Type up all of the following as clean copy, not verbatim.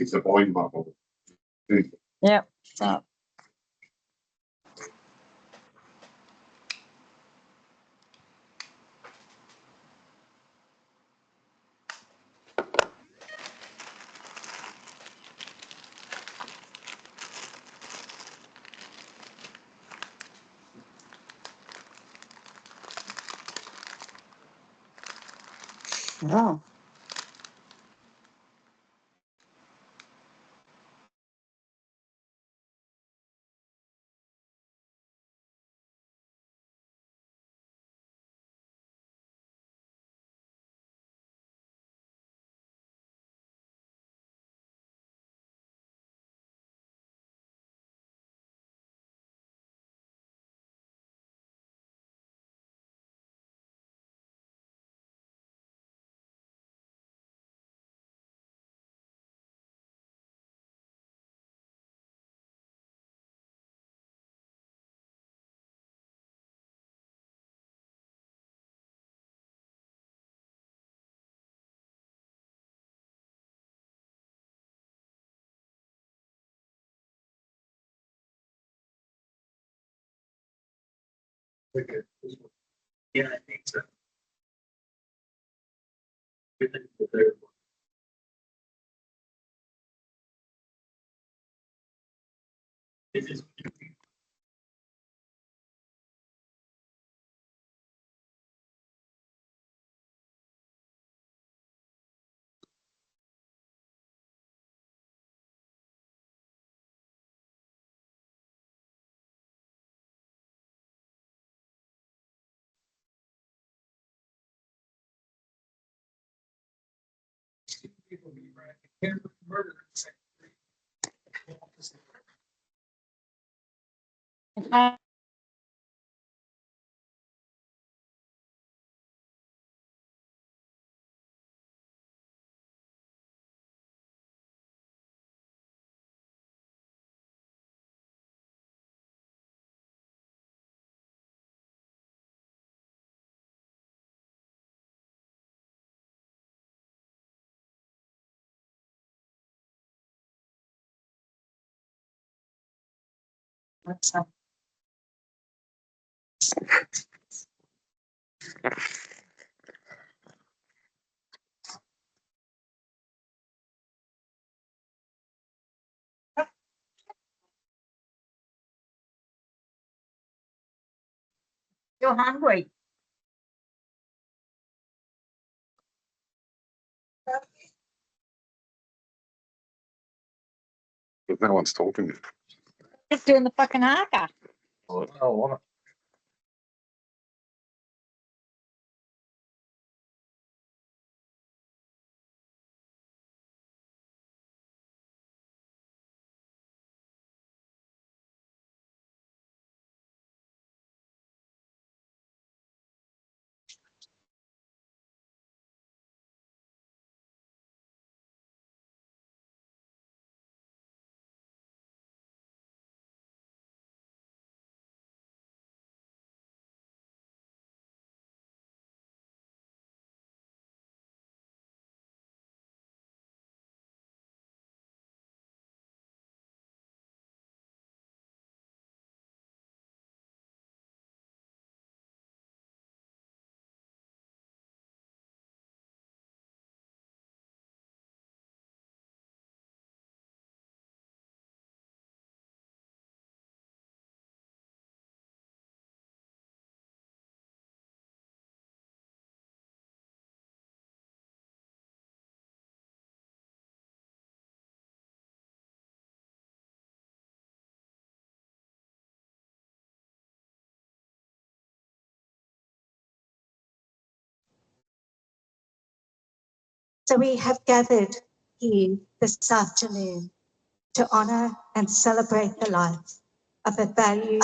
It's a volume up. Yep. So. Oh. Yeah, I think so. This is. What's up? You're hungry. But no one's talking. Just doing the fucking haka. Oh, So we have gathered here this afternoon to honor and celebrate the life of a valued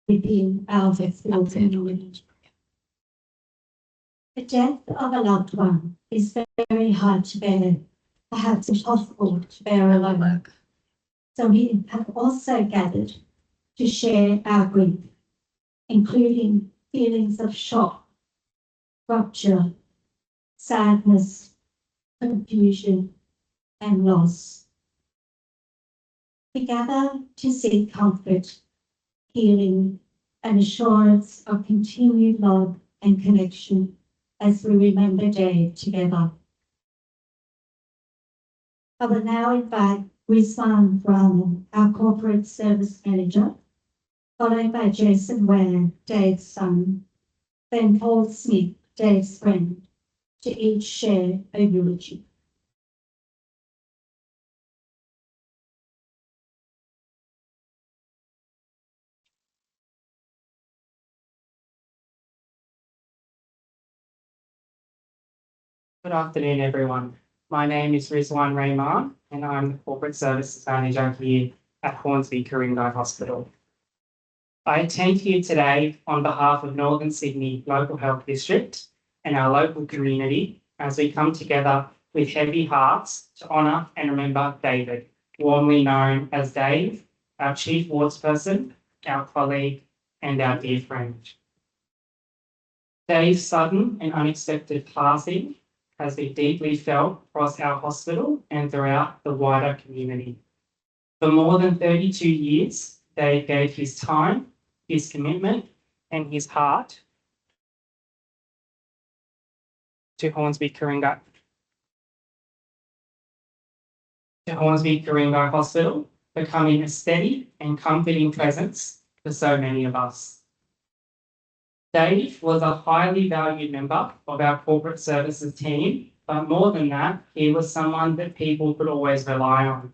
within our Westfield community. The death of a loved one is very hard to bear, perhaps impossible to bear alone. So we have also gathered to share our grief, including feelings of shock, rupture, sadness, confusion, and loss. We gather to seek comfort, healing, and assurance of continued love and connection as we remember Dave together. I will now invite Rizwan Rahman, our Corporate Service Manager, followed by Jason Whare, Dave's son, then Paul Smith, Dave's friend, to each share a eulogy. Good afternoon, everyone. My name is Rizwan Rahman, and I'm the Corporate Services Manager here at Hornsby Ku-ring-gai Hospital. I attend here today on behalf of Northern Sydney Local Health District and our local community as we come together with heavy hearts to honour and remember David, warmly known as Dave, our Chief Wardsperson, our colleague, and our dear friend. Dave's sudden and unexpected passing has been deeply felt across our hospital and throughout the wider community. For more than 32 years, Dave gave his time, his commitment, and his heart to Hornsby Ku-ring-gai Hospital, becoming a steady and comforting presence for so many of us. Dave was a highly valued member of our corporate services team, but more than that, he was someone that people could always rely on.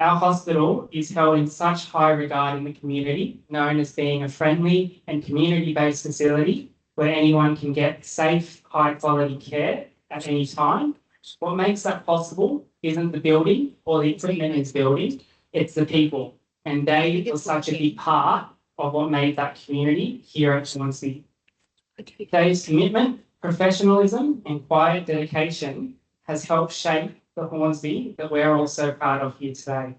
Our hospital is held in such high regard in the community, known as being a friendly and community-based facility where anyone can get safe, high-quality care at any time. What makes that possible isn't the building or the equipment in its building, it's the people. And Dave was such a big part of what made that community here at Hornsby. Dave's commitment, professionalism, and quiet dedication has helped shape the Hornsby that we're all so proud of here today.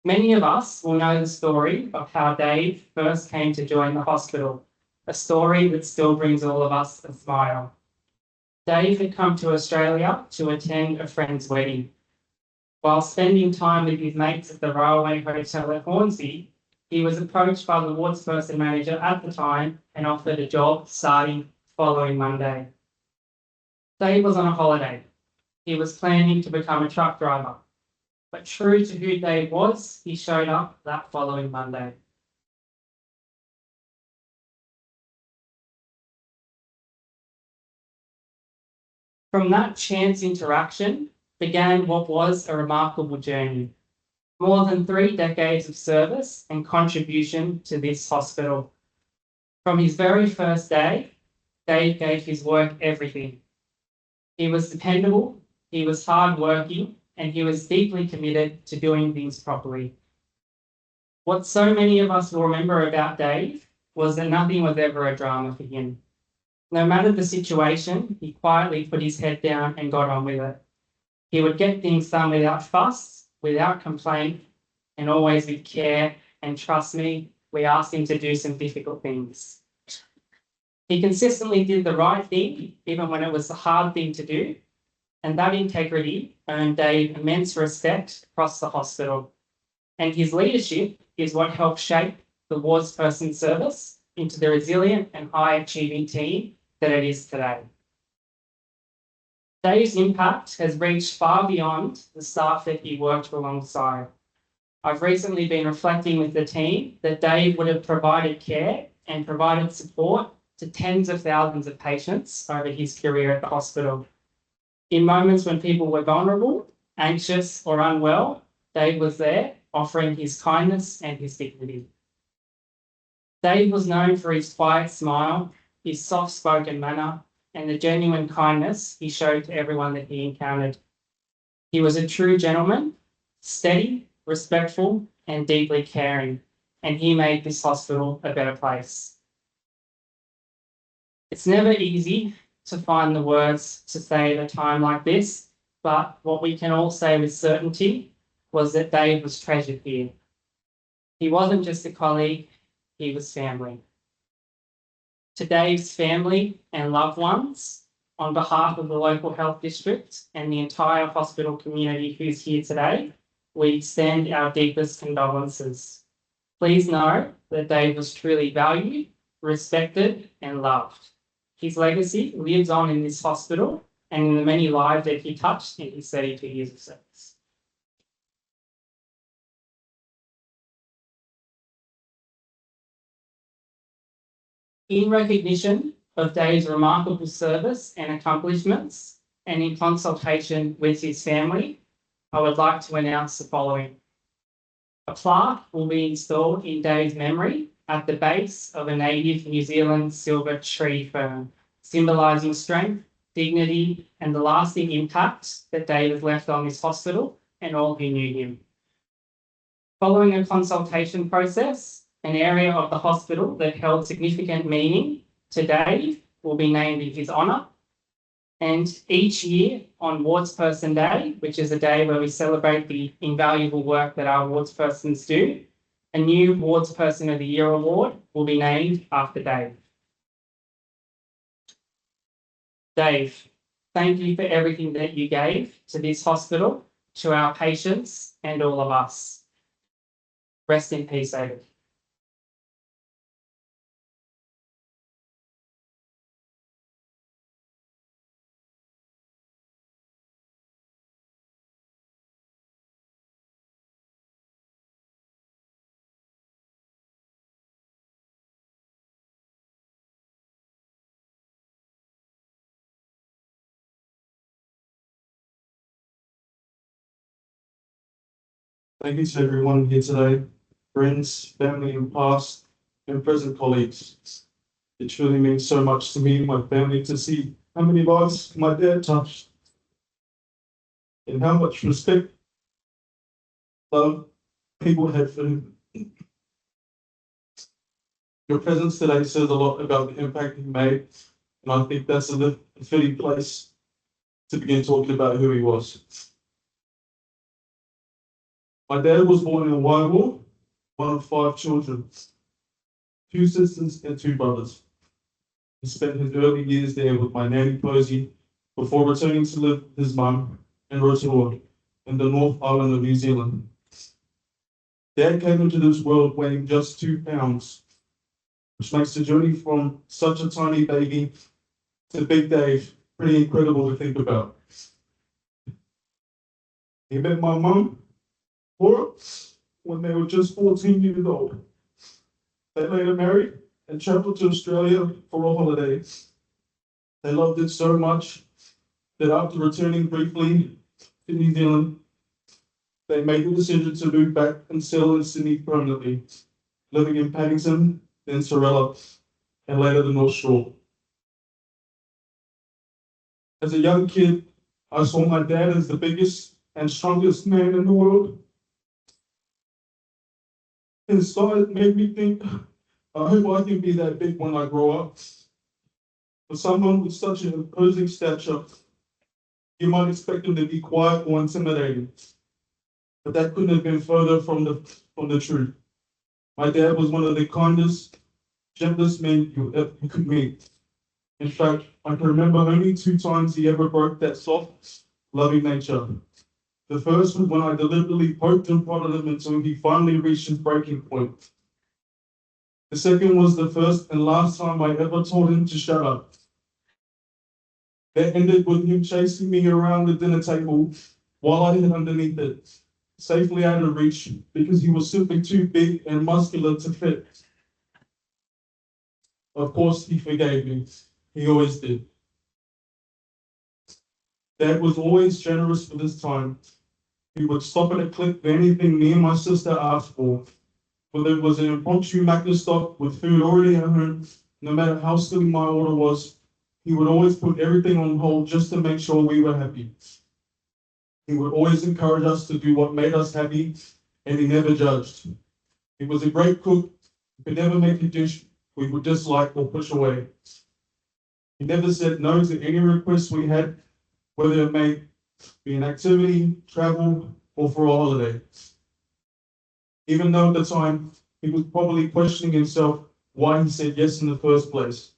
Many of us will know the story of how Dave first came to join the hospital, a story that still brings all of us a smile. Dave had come to Australia to attend a friend's wedding. While spending time with his mates at the Railway Hotel at Hornsby, he was approached by the wardsperson manager at the time and offered a job starting following Monday. Dave was on a holiday. He was planning to become a truck driver. But true to who Dave was, he showed up that following Monday. From that chance interaction began what was a remarkable journey. More than 3 decades of service and contribution to this hospital. From his very first day, Dave gave his work everything. He was dependable, he was hardworking, and he was deeply committed to doing things properly. What so many of us will remember about Dave was that nothing was ever a drama for him. No matter the situation, he quietly put his head down and got on with it. He would get things done without fuss, without complaint, and always with care, and trust me, we asked him to do some difficult things. He consistently did the right thing, even when it was the hard thing to do, and that integrity earned Dave immense respect across the hospital. And his leadership is what helped shape the wardsperson service into the resilient and high-achieving team that it is today. Dave's impact has reached far beyond the staff that he worked alongside. I've recently been reflecting with the team that Dave would have provided care and provided support to tens of thousands of patients over his career at the hospital. In moments when people were vulnerable, anxious, or unwell, Dave was there, offering his kindness and his dignity. Dave was known for his quiet smile, his soft-spoken manner, and the genuine kindness he showed to everyone that he encountered. He was a true gentleman, steady, respectful, and deeply caring, and he made this hospital a better place. It's never easy to find the words to say at a time like this, but what we can all say with certainty was that Dave was treasured here. He wasn't just a colleague, he was family. To Dave's family and loved ones, on behalf of the local health district and the entire hospital community who's here today, we extend our deepest condolences. Please know that Dave was truly valued, respected, and loved. His legacy lives on in this hospital and in the many lives that he touched in his 32 years of service. In recognition of Dave's remarkable service and accomplishments, and in consultation with his family, I would like to announce the following. A plaque will be installed in Dave's memory at the base of a native New Zealand silver tree fern, symbolising strength, dignity, and the lasting impact that Dave has left on this hospital and all who knew him. Following a consultation process, an area of the hospital that held significant meaning to Dave will be named in his honour. And each year on Wards Person Day, which is a day where we celebrate the invaluable work that our wards persons do, a new Wards Person of the Year award will be named after Dave. Dave, thank you for everything that you gave to this hospital, to our patients and all of us. Rest in peace, David. Thank you to everyone here today, friends, family and past and present colleagues. It truly means so much to me and my family to see how many lives my dad touched and how much respect, love people had for him. Your presence today says a lot about the impact he made, and I think that's a fitting place to begin talking about who he was. My dad was born in Whare, one of 5 children, 2 sisters and 2 brothers. He spent his early years there with my nanny Posey before returning to live with his mum in Rotorua in the North Island of New Zealand. Dad came into this world weighing just 2 pounds, which makes the journey from such a tiny baby to Big Dave pretty incredible to think about. He met my mum, Whare, when they were just 14 years old. They later married and travelled to Australia for a holiday. They loved it so much that after returning briefly to New Zealand, they made the decision to move back and settle in Sydney permanently, living in Paddington, then Sorella, and later the North Shore. As a young kid, I saw my dad as the biggest and strongest man in the world. His size made me think, I hope I can be that big when I grow up. For someone with such an imposing stature, you might expect him to be quiet or intimidating, but that couldn't have been further from the truth. My dad was one of the kindest, gentlest men you could meet. In fact, I can remember only 2 times he ever broke that soft, loving nature. The first was when I deliberately poked and prodded him until he finally reached his breaking point. The second was the first and last time I ever told him to shut up. That ended with him chasing me around the dinner table while I hid underneath it, safely out of reach because he was simply too big and muscular to fit. Of course, he forgave me. He always did. Dad was always generous with his time. He would stop at a click for anything me and my sister asked for. Whether it was an impromptu Macca stop with food already at home, no matter how silly my order was, he would always put everything on hold just to make sure we were happy. He would always encourage us to do what made us happy, and he never judged. He was a great cook, could never make a dish we would dislike or push away. He never said no to any requests we had, whether it may be an activity, travel, or for a holiday. Even though at the time he was probably questioning himself why he said yes in the first place.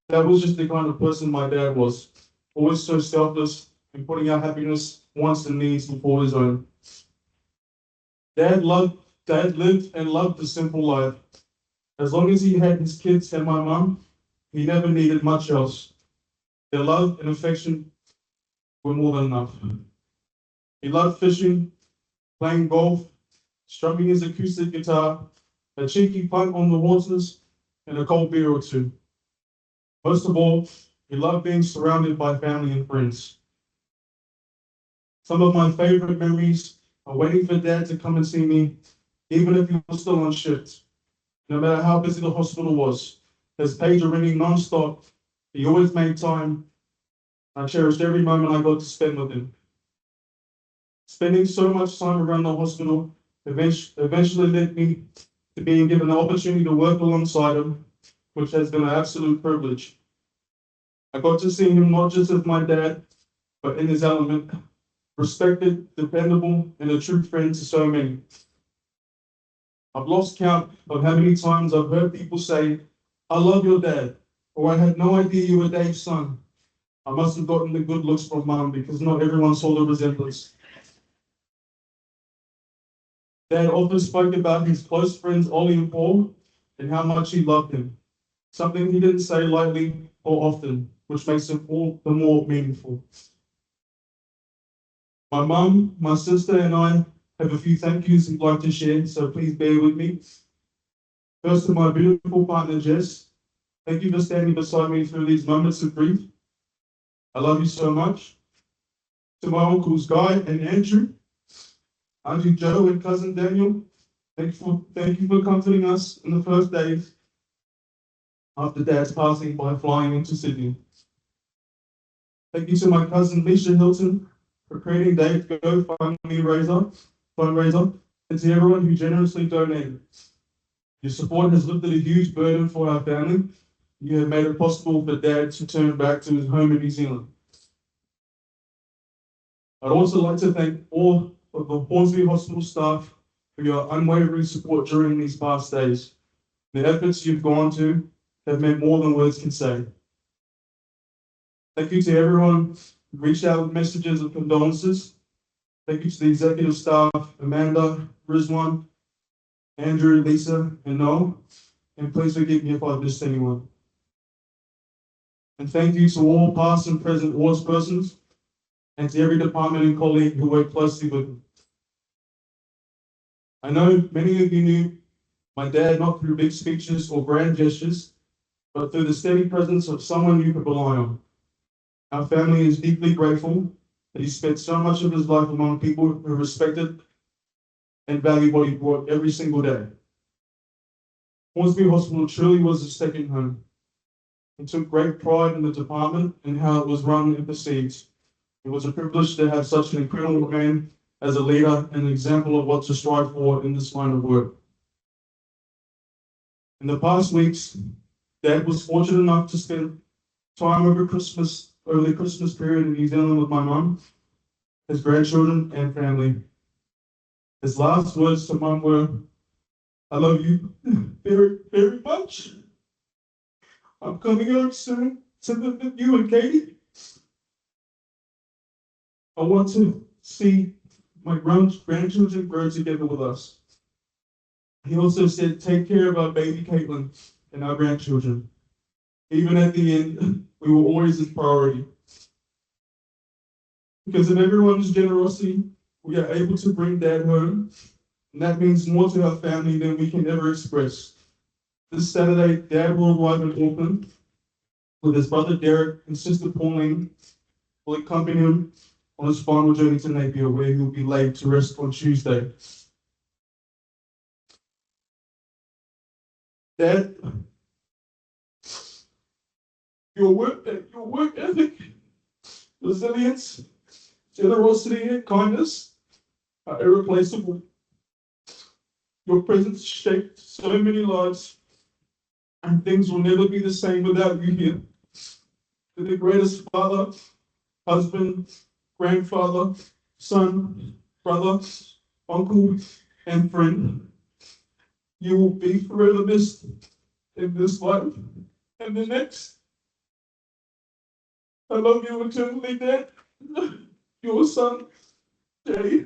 That was just the kind of person my dad was, always so selfless and putting our happiness, wants, and needs before his own. Dad lived and loved a simple life. As long as he had his kids and my mum, he never needed much else. Their love and affection were more than enough. He loved fishing, playing golf, strumming his acoustic guitar, a cheeky punt on the waters, and a cold beer or two. Most of all, he loved being surrounded by family and friends. Some of my favorite memories are waiting for Dad to come and see me, even if he was still on shift. No matter how busy the hospital was, his pager ringing non-stop, he always made time. I cherished every moment I got to spend with him. Spending so much time around the hospital eventually led me to being given the opportunity to work alongside him, which has been an absolute privilege. I got to see him not just as my dad, but in his element, respected, dependable, and a true friend to so many. I've lost count of how many times I've heard people say, "I love your dad," or "I had no idea you were Dave's son." I must have gotten the good looks from Mum because not everyone saw the resemblance. Dad often spoke about his close friends Ollie and Paul and how much he loved him, something he didn't say lightly or often, which makes it all the more meaningful. My mum, my sister, and I have a few thank yous we'd like to share, so please bear with me. First, to my beautiful partner, Jess, thank you for standing beside me through these moments of grief. I love you so much. To my uncles, Guy and Andrew, Auntie Joe and cousin Daniel, thank you for comforting us in the first days after Dad's passing by flying into Sydney. Thank you to my cousin Misha Hilton for creating Dave's fundraiser, and to everyone who generously donated. Your support has lifted a huge burden for our family. You have made it possible for Dad to turn back to his home in New Zealand. I'd also like to thank all of the Hornsby Hospital staff for your unwavering support during these past days. The efforts you've gone to have meant more than words can say. Thank you to everyone who reached out with messages of condolences. Thank you to the executive staff, Amanda, Rizwan, Andrew, Lisa, and Noel. And please forgive me if I've missed anyone. And thank you to all past and present awards persons, and to every department and colleague who worked closely with me. I know many of you knew my dad not through big speeches or grand gestures, but through the steady presence of someone you could rely on. Our family is deeply grateful that he spent so much of his life among people who respected and valued what he brought every single day. Hornsby Hospital truly was a second home. He took great pride in the department and how it was run and perceived. It was a privilege to have such an incredible man as a leader and an example of what to strive for in this line of work. In the past weeks, Dad was fortunate enough to spend time over the Christmas period in New Zealand with my mum, his grandchildren, and family. His last words to Mum were, "I love you very, very much. I'm coming home soon to live with you and Katie. I want to see my grandchildren grow together with us." He also said, "Take care of our baby Caitlin and our grandchildren. Even at the end, we were always his priority." Because of everyone's generosity, we are able to bring Dad home, and that means more to our family than we can ever express. This Saturday, Dad will arrive in Auckland with his brother Derek and sister Pauline will accompany him on his final journey to Napier, where he will be laid to rest on Tuesday. Dad, your work ethic, resilience, generosity, and kindness are irreplaceable. Your presence shaped so many lives, and things will never be the same without you here. You're the greatest father, husband, grandfather, son, brother, uncle, and friend. You will be forever missed in this life and the next. I love you eternally, Dad. Your son, Jay.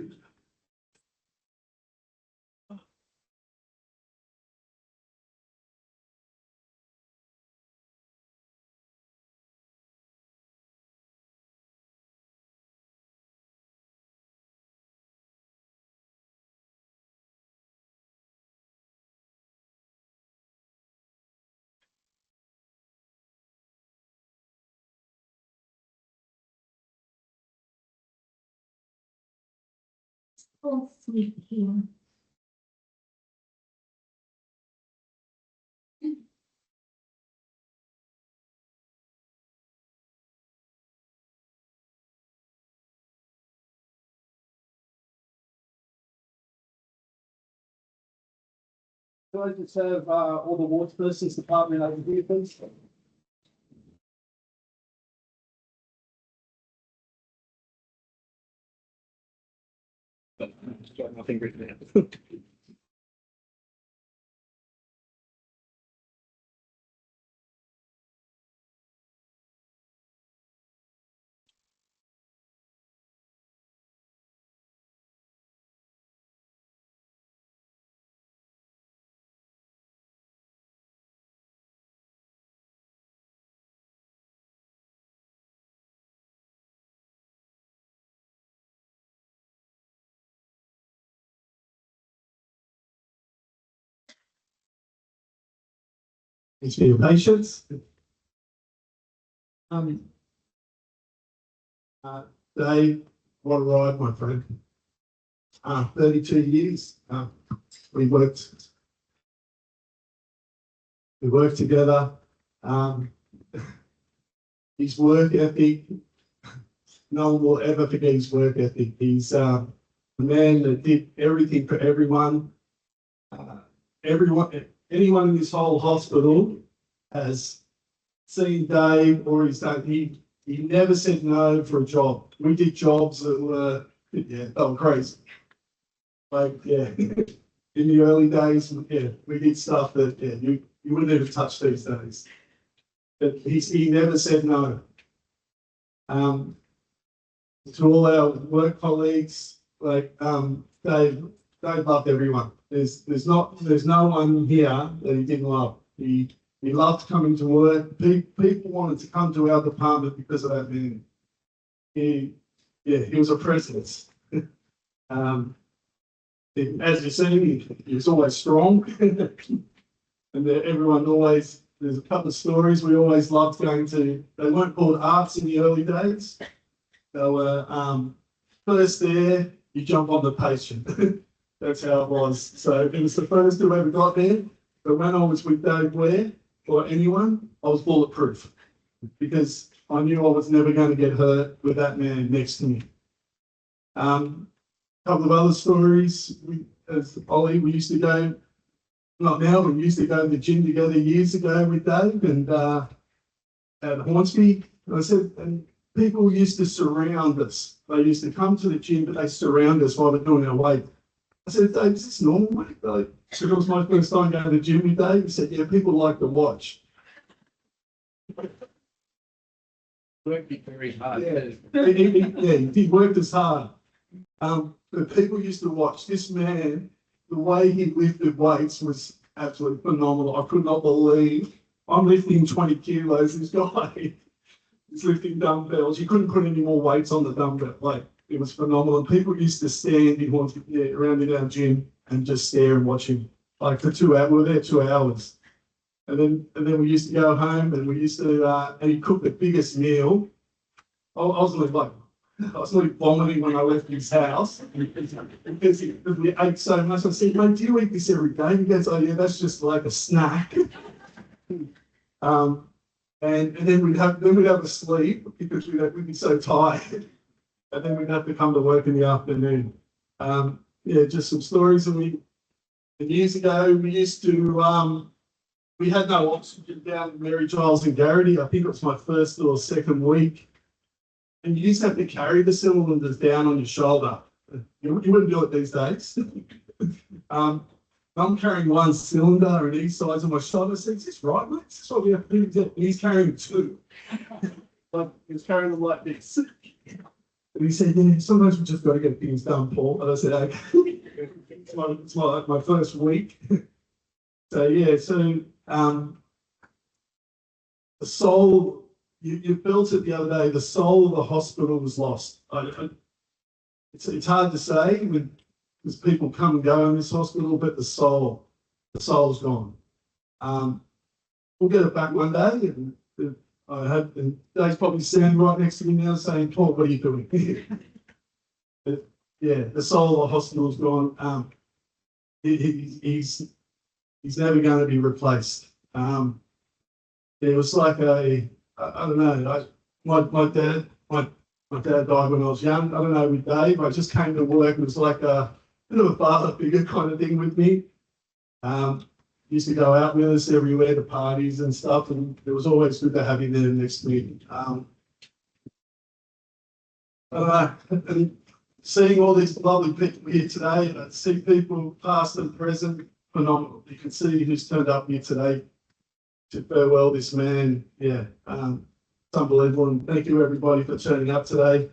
All sweet here. Could I just have all the water persons department over here, please? Got nothing written down. Thanks for your patience. Um, Dave, what a ride, my friend. 32 years. We worked together. His work ethic, no one will ever forget his work ethic. He's a man that did everything for everyone. Anyone in this whole hospital has seen Dave, or he never said no for a job. We did jobs that were, they were crazy. Like, in the early days, we did stuff that, you wouldn't even touch these days. But he never said no. To all our work colleagues, Dave loved everyone. There's no one here that he didn't love. He loved coming to work. People wanted to come to our department because of that man. He was a presence. As you see, he was always strong. And everyone always, there's a couple of stories we always loved going to. They weren't called arts in the early days. They were first there, you jump on the patient. That's how it was. So it was the first who ever got there. But when I was with Dave Whare or anyone, I was bulletproof because I knew I was never going to get hurt with that man next to me. A couple of other stories. As Ollie, we used to go, not now, but we used to go to the gym together years ago with Dave and at Hornsby. And I said, and people used to surround us. They used to come to the gym, but they surround us while they're doing our weight. I said, Dave, is this normal, mate? Like, so it was my first time going to the gym with Dave. He said, yeah, people like to watch. Working very hard. He worked as hard. But people used to watch. This man, the way he lifted weights was absolutely phenomenal. I could not believe I'm lifting 20 kilos. This guy is lifting dumbbells. You couldn't put any more weights on the dumbbell. Like, it was phenomenal. And people used to stand around in our gym and just stare and watch him. Like for 2 hours. We were there 2 hours. And then we used to go home and we used to, and he cooked the biggest meal. I was like vomiting when I left his house because we ate so much. I said, mate, do you eat this every day? He goes, oh yeah, that's just like a snack. And then we'd have a sleep because we'd be so tired. And then we'd have to come to work in the afternoon. Just some stories. And And years ago, we used to, we had no oxygen down in Mary Giles and Garrity. I think it was my first or second week. And you used to have to carry the cylinders down on your shoulder. You wouldn't do it these days. I'm carrying one cylinder on each side of my shoulder. I said, is this right, mate? Is this what we have to do? He's carrying two. Like, he's carrying them like this. And he said, yeah, sometimes we just got to get things done, Paul. And I said, okay. It's my first week. So, yeah, the soul, you built it the other day, the soul of the hospital was lost. It's hard to say because people come and go in this hospital, but the soul's gone. We'll get it back one day, and I hope, and Dave's probably standing right next to me now saying, Paul, what are you doing? But yeah, the soul of the hospital's gone. He's never going to be replaced. It was like I don't know, my dad died when I was young. I don't know with Dave, I just came to work. It was like a bit of a father figure kind of thing with me. Used to go out with us everywhere to parties and stuff, and it was always good to have him there next to me. And seeing all these lovely people here today, I see people past and present, phenomenal. You can see who's turned up here today to farewell this man. Yeah, it's unbelievable. And thank you everybody for turning up today.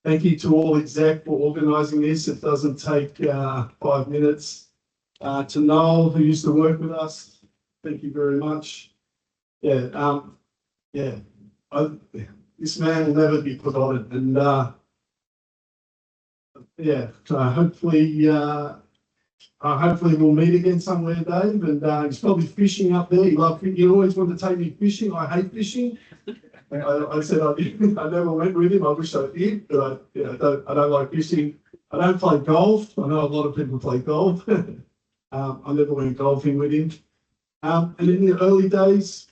Thank you to all exec for organising this. It doesn't take 5 minutes. To Noel, who used to work with us, thank you very much. Yeah, this man will never be forgotten. And yeah, so hopefully we'll meet again somewhere, Dave. And he's probably fishing up there. You always want to take me fishing. I hate fishing. I said I never went with him. I wish I did, but I don't like fishing. I don't play golf. I know a lot of people play golf. I never went golfing with him. And in the early days,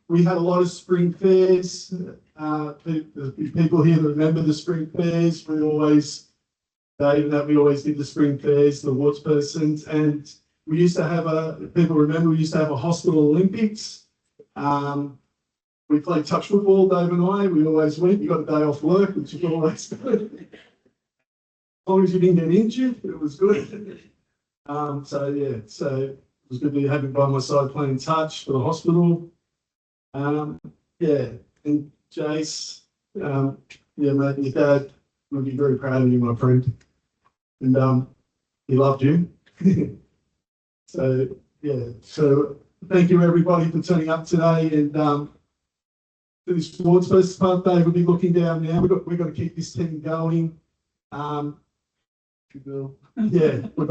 we had a lot of spring fairs. People here remember the spring fairs. We always did the spring fairs, the awards persons, and we used to have we used to have a hospital Olympics. We played touch football, Dave and I. We always went. You got a day off work, which is always good. As long as you didn't get injured, it was good. So it was good to have him by my side playing touch for the hospital. Yeah, and Jace, yeah, mate, your dad would be very proud of you, my friend. And he loved you. So yeah, so thank you everybody for turning up today. And for this sports first part, Dave will be looking down now. We've got to keep this team going. Yeah, we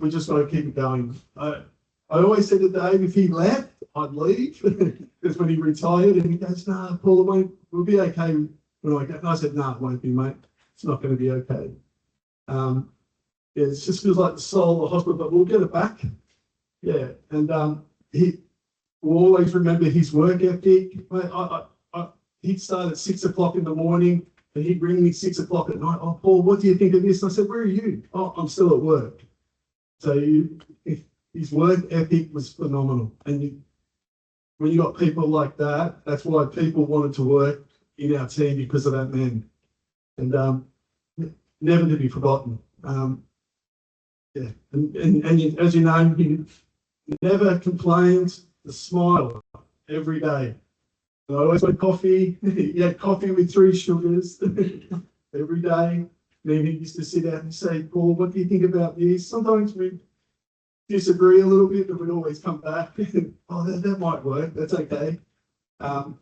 just got to keep it going. I always said to Dave, if he left, I'd leave. Because when he retired, and he goes, "Nah, Paul, we'll be okay when I go." And I said, "Nah, it won't be, mate. It's not going to be okay." Yeah, it just feels like the soul of the hospital, but we'll get it back. Yeah, and he will always remember his work ethic. He'd start at 6 o'clock in the morning. And he'd ring me 6 o'clock at night. "Oh, Paul, what do you think of this?" And I said, "Where are you?" "Oh, I'm still at work." So his work ethic was phenomenal. And when you got people like that, that's why people wanted to work in our team, because of that man. And never to be forgotten. Yeah, and as you know, he never complained. The smile every day. And I always had coffee. He had coffee with 3 sugars every day. And then he used to sit out and say, "Paul, what do you think about this?" Sometimes we disagree a little bit, but we'd always come back. "Oh, that might work. That's okay." But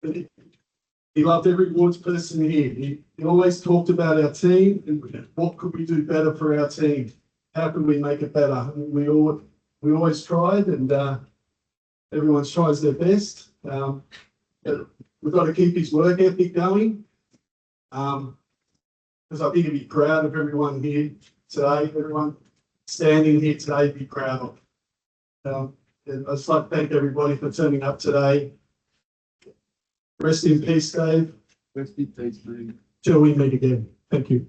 he loved every awards person here. He always talked about our team and what could we do better for our team. How can we make it better? And we always tried, and everyone tries their best. We've got to keep his work ethic going, because I think he'd be proud of everyone here today. Everyone standing here today, be proud of. And I'd just like to thank everybody for turning up today. Rest in peace, Dave. Rest in peace, Dave. Till we meet again. Thank you.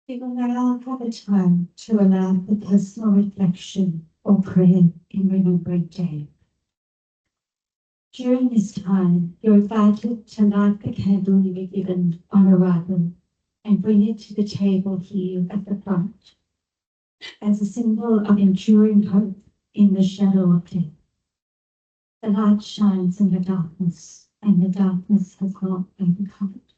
We will now have a time to allow for personal reflection or prayer in Remembering Day. During this time, you're invited to light the candle you were given on arrival and bring it to the table here at the front as a symbol of enduring hope in the shadow of death. The light shines in the darkness, and the darkness has not overcome it.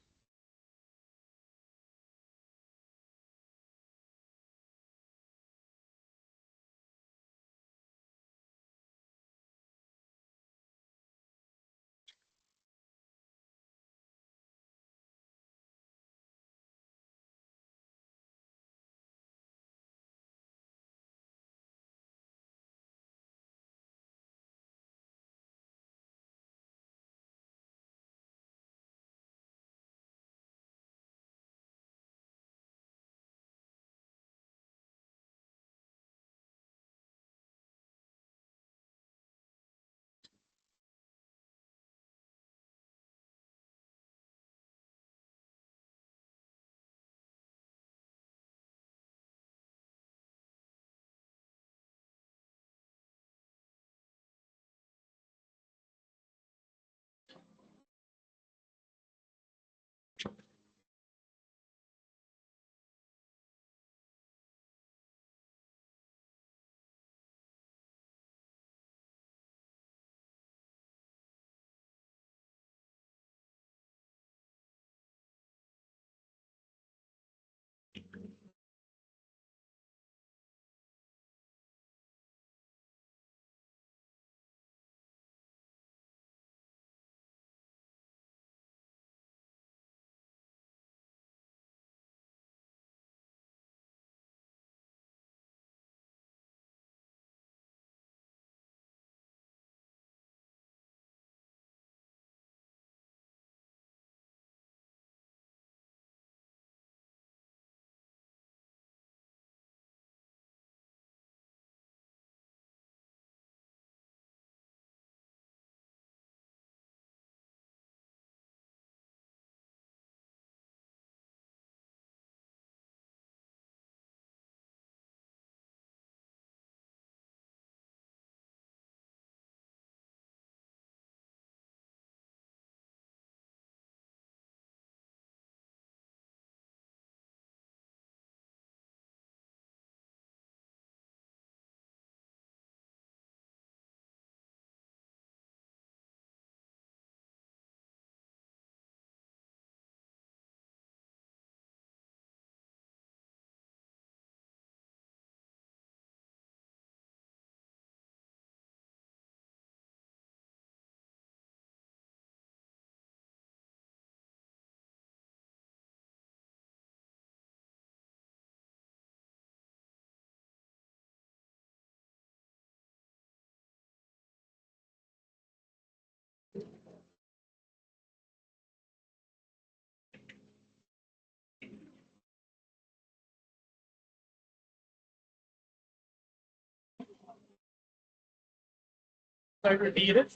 So repeated.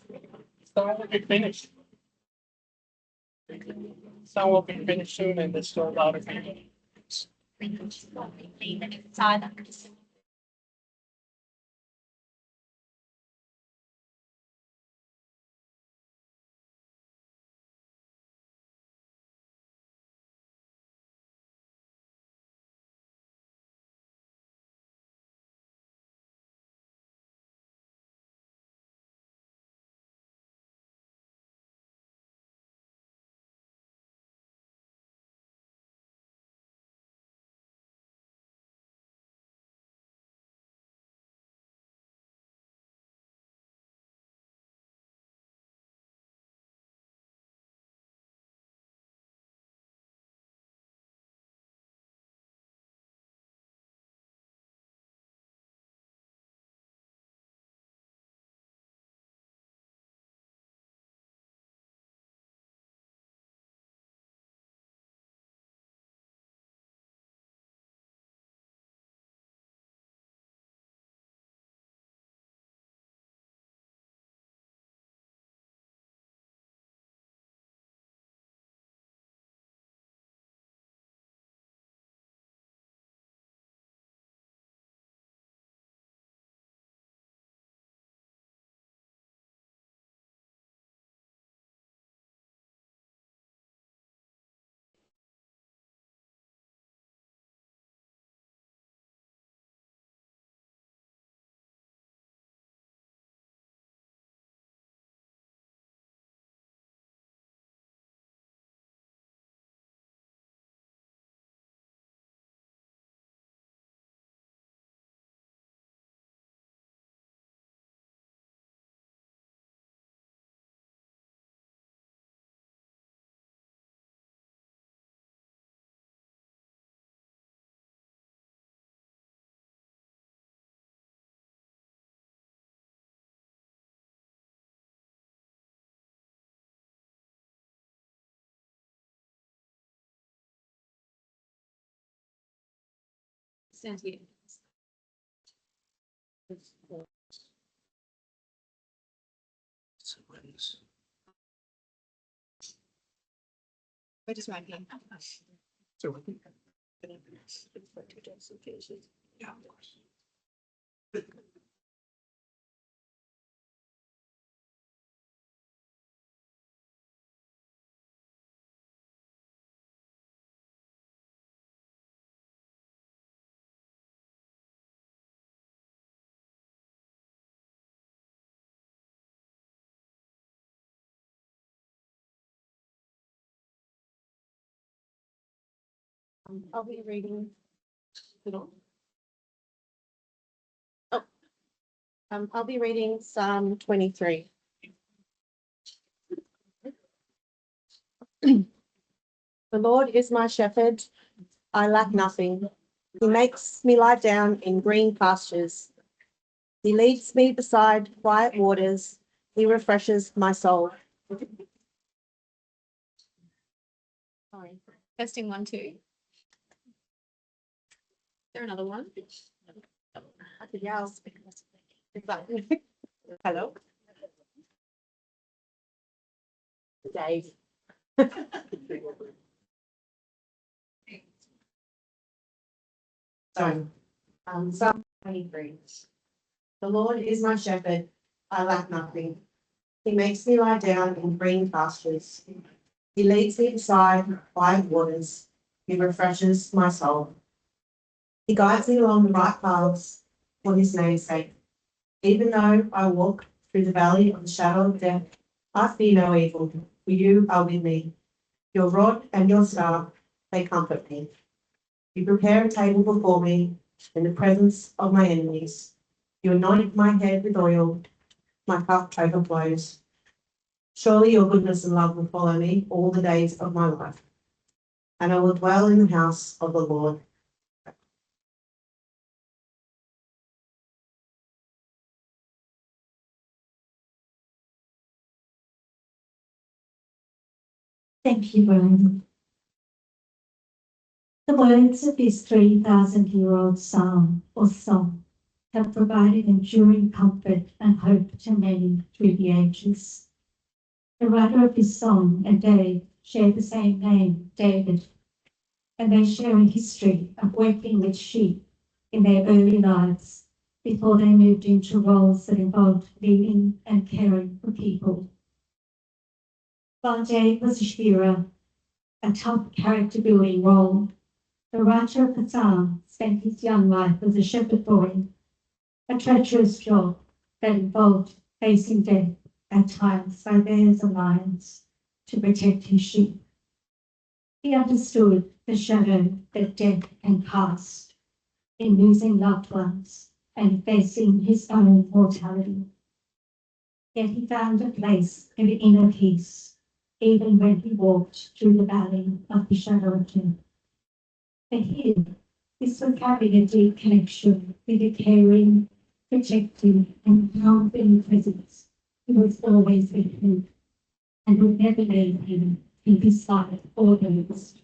Some will be finished. Some will be finished soon and there's still a lot of people. We're just writing. I'll be reading. I'll be reading Psalm 23. The Lord is my shepherd, I lack nothing. He makes me lie down in green pastures. He leads me beside quiet waters. He refreshes my soul. Sorry. Testing 1, 2. Is there another one? I could yell. Hello? Dave. So, Psalm 23. The Lord is my shepherd, I lack nothing. He makes me lie down in green pastures. He leads me beside quiet waters. He refreshes my soul. He guides me along the right paths for his name's sake. Even though I walk through the valley of the shadow of death, I fear no evil, for you are with me. Your rod and your staff, they comfort me. You prepare a table before me in the presence of my enemies. You anoint my head with oil, my cup overflows. Surely your goodness and love will follow me all the days of my life, and I will dwell in the house of the Lord. Thank you, Brian. The words of this 3,000-year-old psalm or song have provided enduring comfort and hope to many through the ages. The writer of this song and Dave share the same name, David, and they share a history of working with sheep in their early lives before they moved into roles that involved leading and caring for people. While Dave was a shearer, a tough character-building role, the writer of the psalm spent his young life as a shepherd boy, a treacherous job that involved facing death at times by bears and lions to protect his sheep. He understood the shadow that death can cast in losing loved ones and facing his own mortality. Yet he found a place in the inner peace, even when he walked through the valley of the shadow of death. For him, this was having a deep connection with a caring, protecting, and comforting presence who was always with him and would never leave him in his life or theirs.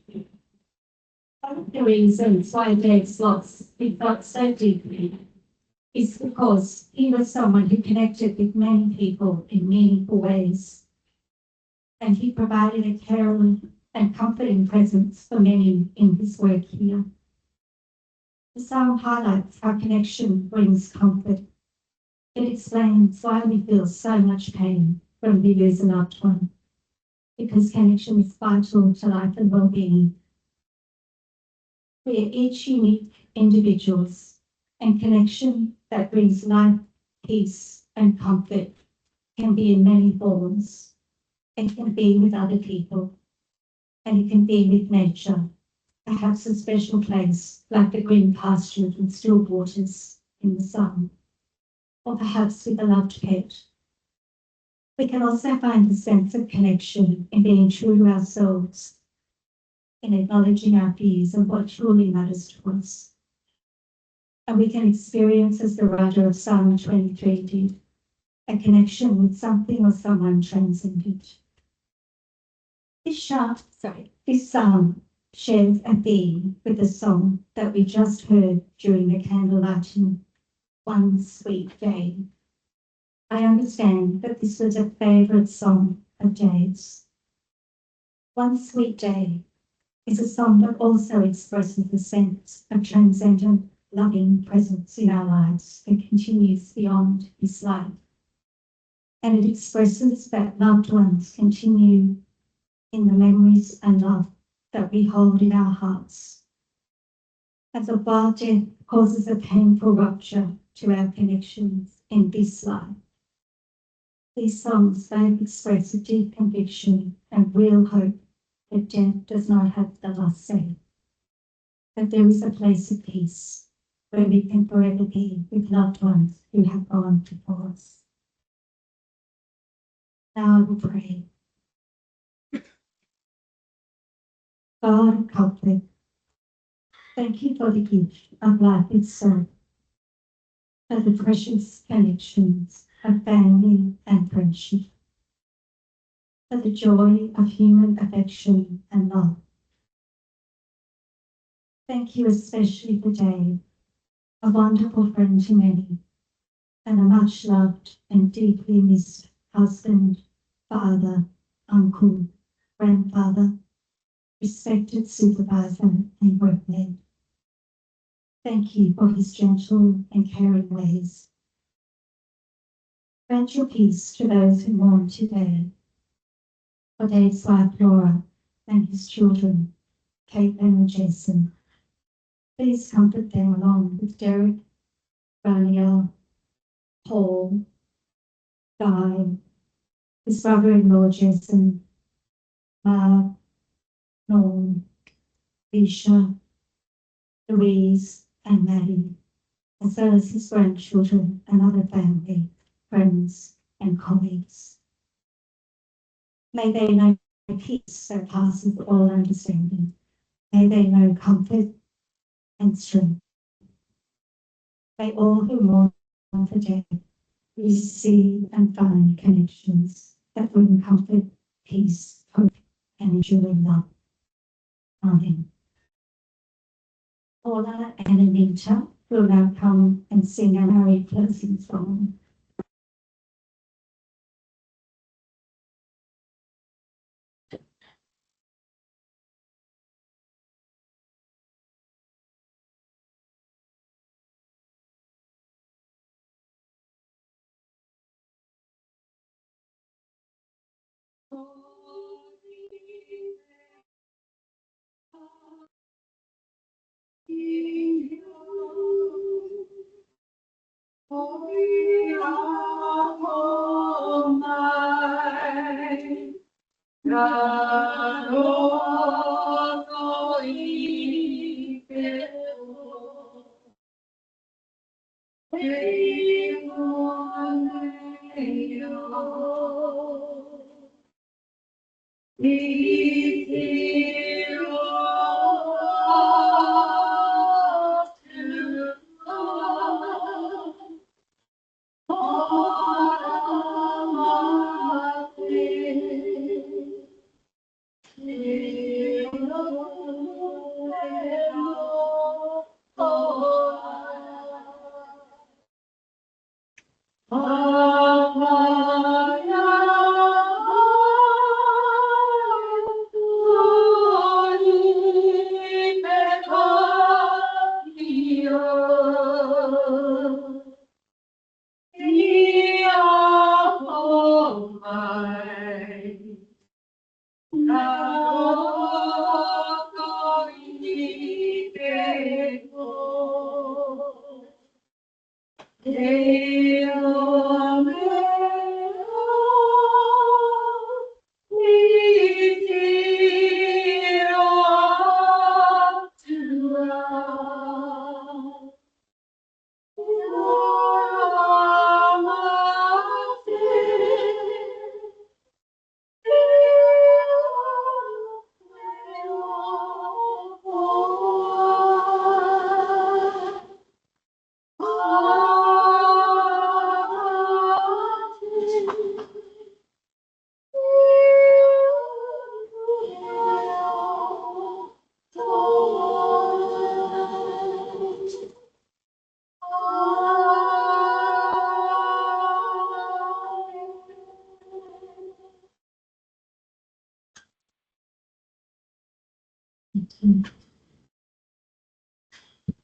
One of the reasons why Dave's loss he felt so deeply is because he was someone who connected with many people in meaningful ways, and he provided a caring and comforting presence for many in his work here. The psalm highlights how connection brings comfort. It explains why we feel so much pain when we lose a loved one, because connection is vital to life and well-being. We are each unique individuals, and connection that brings life, peace, and comfort can be in many forms. It can be with other people, and it can be with nature, perhaps a special place like the green pastures and still waters in the sun, or perhaps with a loved pet. We can also find a sense of connection in being true to ourselves, in acknowledging our fears and what truly matters to us. And we can experience, as the writer of Psalm 23 did, a connection with something or someone transcendent. This psalm shares a theme with the song that we just heard during the candlelighting, One Sweet Day. I understand that this was a favourite song of Dave's. One Sweet Day is a song that also expresses a sense of transcendent, loving presence in our lives that continues beyond this life. And it expresses that loved ones continue in the memories and love that we hold in our hearts. As a while death causes a painful rupture to our connections in this life, these songs both express a deep conviction and real hope that death does not have the last say, that there is a place of peace where we can forever be with loved ones who have gone before us. Now I will pray. God of comfort, thank you for the gift of life itself, for the precious connections of family and friendship, for the joy of human affection and love. Thank you especially for Dave, a wonderful friend to many, and a much loved and deeply missed husband, father, uncle, grandfather, respected supervisor and workmate. Thank you for his gentle and caring ways. Grant your peace to those who mourn today, for Dave's wife Laura and his children, Caitlin and Jason. Please comfort them along with Derek, Raniel, Paul, Guy, his brother-in-law Jason, Mark, Norm, Isha, Louise, and Maddie, as well as his grandchildren and other family, friends, and colleagues. May they know peace that passes all understanding. May they know comfort and strength. May all who mourn for death receive and find connections that bring comfort, peace, hope, and enduring love. Amen. Paula and Anita will now come and sing a merry closing song.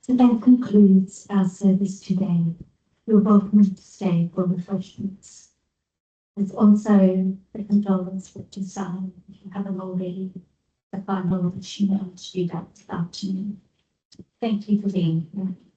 So that concludes our service today. You're welcome to stay for refreshments. There's also the condolence book to sign if you haven't already. The final email to do that this afternoon. Thank you for being here.